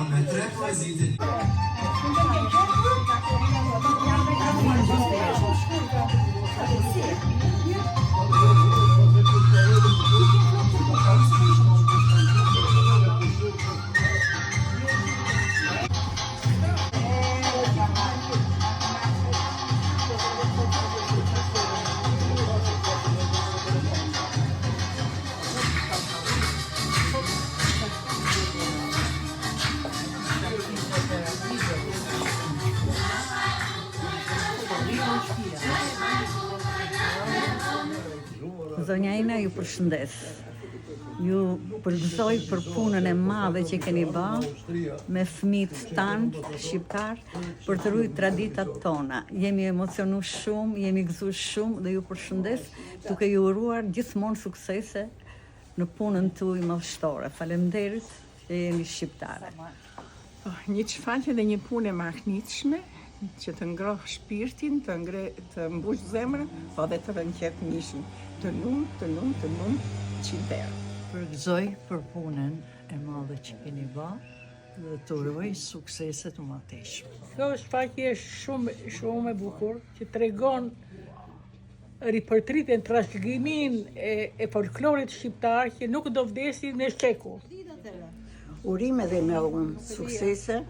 me 3 poezitë. Zonja Ina ju përshëndes. Ju përgëzoj për punën e madhe që keni bërë me fëmijët tanë shqiptar për të ruajtur traditat tona. Jemi emocionu shumë, jemi gëzuar shumë dhe ju përshëndes duke ju uruar gjithmonë suksese në punën tuaj madhështore. Faleminderit që jeni shqiptare. Një çfarë dhe një punë e mahnitshme që të ngroh shpirtin, të mbush zemrën, po dhe të rënqet mishin. Të lumë, qinterë. Përgëzoj për punën e madhe që keni bërë dhe të uroj sukseset të mëtejshme. Kjo është faqe shumë e bukur që tregon ripërtritjen, trashëgimin e folklorit shqiptar që nuk do vdesi në shekull. Urime dhe me unë suksese,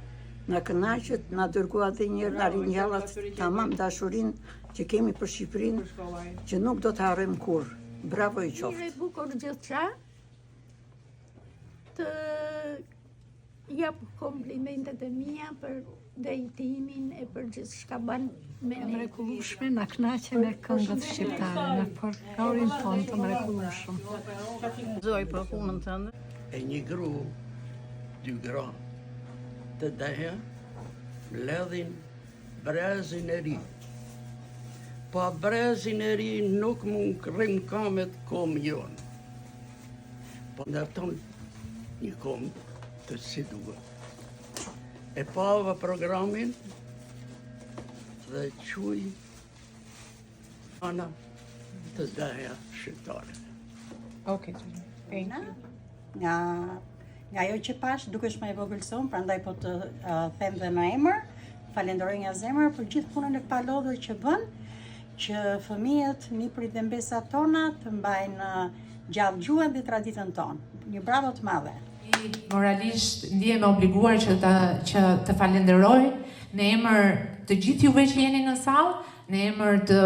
në kënaqet, në dërgua dhe njërë në rinjallat tamam dashurin që kemi për Shqipërinë, që nuk do të harrojmë kur. Bravo i qoftë. Mire bukur gjithçka, të jap komplimentet e mia për drejtimin e për gjithçka bën me ne. Mrekullueshme, na kënaqen e këngët shqiptare, në folklorin tonë të mrekullueshëm. Gëzoj për punën tënde. E një gru, dy gra, të deja, ledhin brezin e ri. Pa brezin e ri nuk mund rrim kamet kom jonë. Po ndërton një kom të si duhet. E pava programin dhe quj ana të deja shqiptare. Okej, thank you. Nga ajo që pash, dukesh më e vogëlson, prandaj po të them dhe në emër, falenderoj nga zemra për gjithë punën e palodhur që bën, që fëmijët, niprit dhe mbesat tona të mbajnë gjallë gjuhën dhe traditën tonë. Një bravo të madhe. Moralisht ndihem e obliguar që të falenderoj në emër të gjithë juve që jeni në sallë, në emër të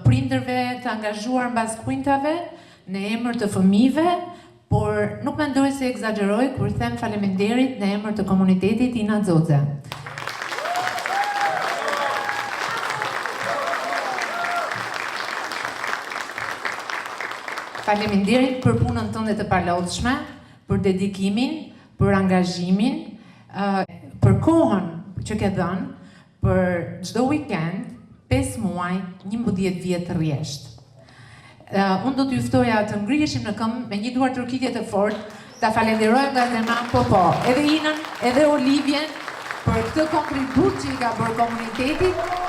prindërve të angazhuar mbas kujtave, në emër të fëmijëve, por nuk mendoj se egzageroj kur them faleminderit në emër të komunitetit Ina Xoxe. Faleminderit për punën tënde të palodhshme, për dedikimin, për angazhimin, për kohën që ke dhënë, për çdo weekend, 5 muaj, 11 vjet të rresht. Unë do t'ju ftoja të ngriheshim në këmbë me një duar trokitje të fortë, ta falenderojmë nga zemra, po, edhe Inën, edhe Olivien për këtë kontribut që i ka bërë komunitetit.